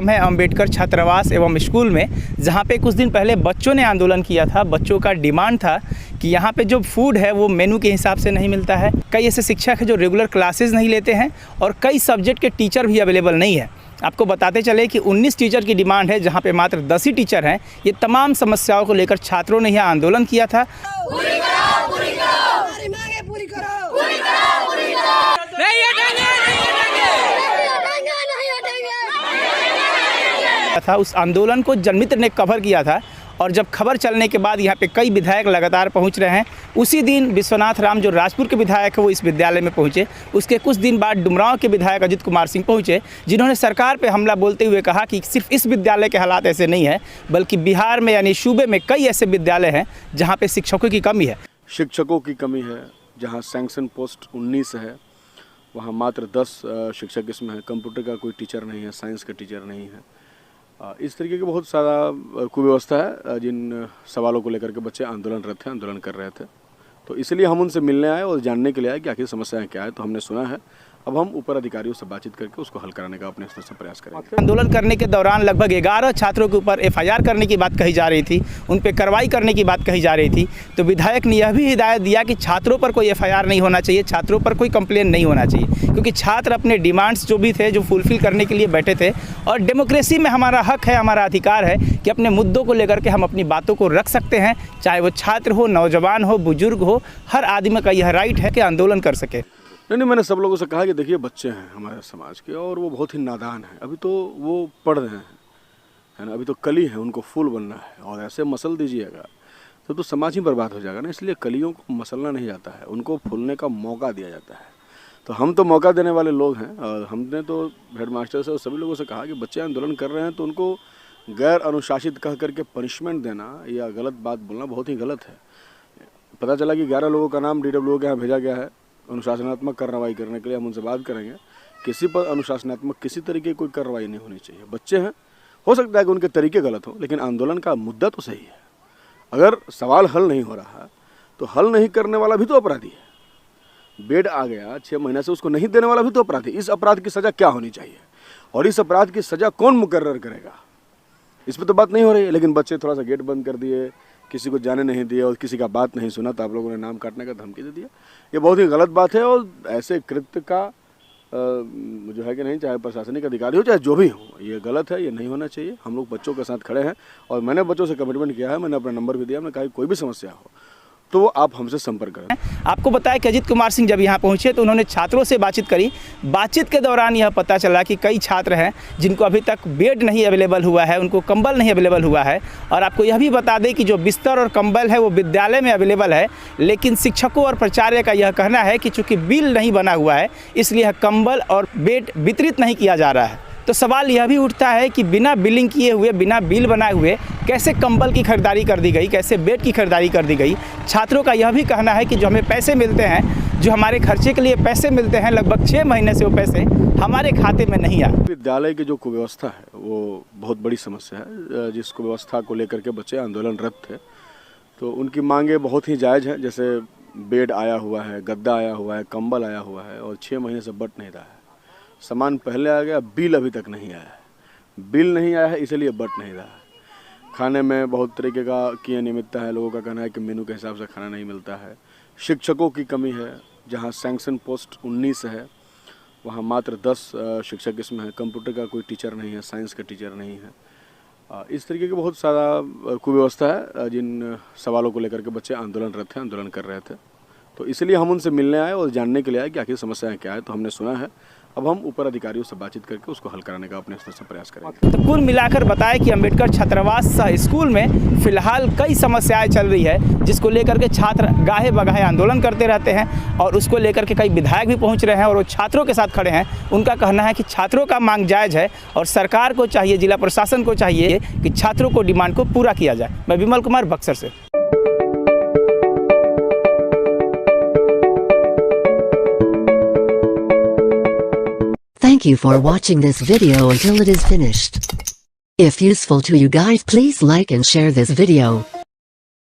हम हैं अंबेडकर छात्रावास एवं स्कूल में, जहाँ पे कुछ दिन पहले बच्चों ने आंदोलन किया था। बच्चों का डिमांड था कि यहाँ पे जो फूड है वो मेनू के हिसाब से नहीं मिलता है। कई ऐसे शिक्षक हैं जो रेगुलर क्लासेस नहीं लेते हैं और कई सब्जेक्ट के टीचर भी अवेलेबल नहीं है। आपको बताते चले कि 19 टीचर की डिमांड है, जहाँ पे मात्र 10 ही टीचर हैं। ये तमाम समस्याओं को लेकर छात्रों ने यहाँ आंदोलन किया था। उस आंदोलन को जनमित्र ने कवर किया था और जब खबर चलने के बाद यहाँ पे कई विधायक लगातार पहुँच रहे हैं। उसी दिन विश्वनाथ राम जो राजपुर के विधायक है वो इस विद्यालय में पहुँचे। उसके कुछ दिन बाद डुमरांव के विधायक अजित कुमार सिंह पहुँचे, जिन्होंने सरकार पे हमला बोलते हुए कहा कि सिर्फ इस विद्यालय के हालात ऐसे नहीं है, बल्कि बिहार में यानी सूबे में कई ऐसे विद्यालय हैं जहाँ पे शिक्षकों की कमी है। शिक्षकों की कमी है। जहाँ सैंक्शन पोस्ट 19 है वहाँ मात्र 10 शिक्षक इसमें है। कंप्यूटर का कोई टीचर नहीं है, साइंस का टीचर नहीं है। इस तरीके की बहुत सारा कुव्यवस्था है जिन सवालों को लेकर के बच्चे आंदोलनरत थे, आंदोलन कर रहे थे। तो इसलिए हम उनसे मिलने आए और जानने के लिए आए कि आखिर समस्याएं क्या है। तो हमने सुना है, अब हम ऊपर अधिकारियों से बातचीत करके उसको हल कराने का अपने स्तर से प्रयास करेंगे। आंदोलन करने के दौरान लगभग 11 छात्रों के ऊपर FIR करने की बात कही जा रही थी, उन पर कार्रवाई करने की बात कही जा रही थी। तो विधायक ने यह भी हिदायत दिया कि छात्रों पर कोई FIR नहीं होना चाहिए, छात्रों पर कोई कंप्लेन नहीं होना चाहिए, क्योंकि छात्र अपने डिमांड्स जो भी थे जो फुलफिल करने के लिए बैठे थे। और डेमोक्रेसी में हमारा हक है, हमारा अधिकार है कि अपने मुद्दों को लेकर के हम अपनी बातों को रख सकते हैं, चाहे वो छात्र हो, नौजवान हो, बुजुर्ग हो, हर आदमी का यह राइट है कि आंदोलन कर सके। नहीं, मैंने सब लोगों से कहा कि देखिए बच्चे हैं हमारे समाज के और वो बहुत ही नादान हैं। अभी तो वो पढ़ रहे हैं, है ना, अभी तो कली है, उनको फूल बनना है और ऐसे मसल दीजिएगा तो समाज ही बर्बाद हो जाएगा ना। इसलिए कलियों को मसलना नहीं जाता है, उनको फूलने का मौका दिया जाता है। तो हम तो मौका देने वाले लोग हैं और हमने तो हेडमास्टर से और सभी लोगों से कहा कि बच्चे आंदोलन कर रहे हैं तो उनको गैर अनुशासित कह करके पनिशमेंट देना या गलत बात बोलना बहुत ही गलत है। पता चला कि 11 लोगों का नाम DWO के यहाँ भेजा गया है अनुशासनात्मक कार्रवाई करने के लिए। हम उनसे बात करेंगे, किसी पर अनुशासनात्मक किसी तरीके की कोई कार्रवाई नहीं होनी चाहिए। बच्चे हैं, हो सकता है कि उनके तरीके गलत हो, लेकिन आंदोलन का मुद्दा तो सही है। अगर सवाल हल नहीं हो रहा तो हल नहीं करने वाला भी तो अपराधी है। बेड आ गया 6 महीने से, उसको नहीं देने वाला भी तो अपराधी। इस अपराध की सज़ा क्या होनी चाहिए और इस अपराध की सज़ा कौन मुकर्रर करेगा, इस पर तो बात नहीं हो रही है। लेकिन बच्चे थोड़ा सा गेट बंद कर दिए, किसी को जाने नहीं दिया और किसी का बात नहीं सुना तो आप लोगों ने नाम काटने का धमकी दे दिया। ये बहुत ही गलत बात है और ऐसे कृत्य का जो है कि नहीं, चाहे प्रशासनिक अधिकारी हो चाहे जो भी हो, ये गलत है, ये नहीं होना चाहिए। हम लोग बच्चों के साथ खड़े हैं और मैंने बच्चों से कमिटमेंट किया है, मैंने अपना नंबर भी दिया। मैंने कहा कोई भी समस्या हो तो आप हमसे संपर्क करें। आपको बताया कि अजित कुमार सिंह जब यहाँ पहुँचे तो उन्होंने छात्रों से बातचीत करी। बातचीत के दौरान यह पता चला कि कई छात्र हैं जिनको अभी तक बेड नहीं अवेलेबल हुआ है, उनको कंबल नहीं अवेलेबल हुआ है। और आपको यह भी बता दें कि जो बिस्तर और कंबल है वो विद्यालय में अवेलेबल है, लेकिन शिक्षकों और प्राचार्य का यह कहना है कि चूँकि बिल नहीं बना हुआ है इसलिए कंबल और बेड वितरित नहीं किया जा रहा है। तो सवाल यह भी उठता है कि बिना बिलिंग किए हुए, बिना बिल बनाए हुए कैसे कंबल की खरीदारी कर दी गई, कैसे बेड की खरीदारी कर दी गई। छात्रों का यह भी कहना है कि जो हमें पैसे मिलते हैं, जो हमारे खर्चे के लिए पैसे मिलते हैं, लगभग 6 महीने से वो पैसे हमारे खाते में नहीं आए। विद्यालय की जो कुव्यवस्था है वो बहुत बड़ी समस्या है, जिस कुव्यवस्था को लेकर के बच्चे आंदोलनरत थे। तो उनकी मांगे बहुत ही जायज़ हैं, जैसे बेड आया हुआ है, गद्दा आया हुआ है, कंबल आया हुआ है और 6 महीने से बट नहीं रहा है। सामान पहले आ गया, बिल अभी तक नहीं आया है। बिल नहीं आया है इसलिए बट नहीं रहा है। खाने में बहुत तरीके का की अनियमितता है। लोगों का कहना है कि मेनू के हिसाब से खाना नहीं मिलता है। शिक्षकों की कमी है। जहाँ सैंक्शन पोस्ट 19 है वहाँ मात्र 10 शिक्षक इसमें है। कंप्यूटर का कोई टीचर नहीं है, साइंस का टीचर नहीं है। इस तरीके की बहुत सारा कुव्यवस्था है जिन सवालों को लेकर के बच्चे आंदोलनरत थे, आंदोलन कर रहे थे। तो इसलिए हम उनसे मिलने आए और जानने के लिए आए कि आखिर समस्याएं क्या है। तो हमने सुना है, अब हम ऊपर अधिकारियों से बातचीत करके उसको हल कराने का अपने स्तर से प्रयास करेंगे। तो कुल मिलाकर बताया कि अंबेडकर छात्रावास स्कूल में फिलहाल कई समस्याएं चल रही है, जिसको लेकर के छात्र गाहे बगाहे आंदोलन करते रहते हैं और उसको लेकर के कई विधायक भी पहुंच रहे हैं और वो छात्रों के साथ खड़े हैं। उनका कहना है कि छात्रों का मांग जायज़ है और सरकार को चाहिए, जिला प्रशासन को चाहिए कि छात्रों को डिमांड को पूरा किया जाए। मैं विमल कुमार, बक्सर से। Thank you for watching this video until it is finished. If useful to you guys, please like and share this video.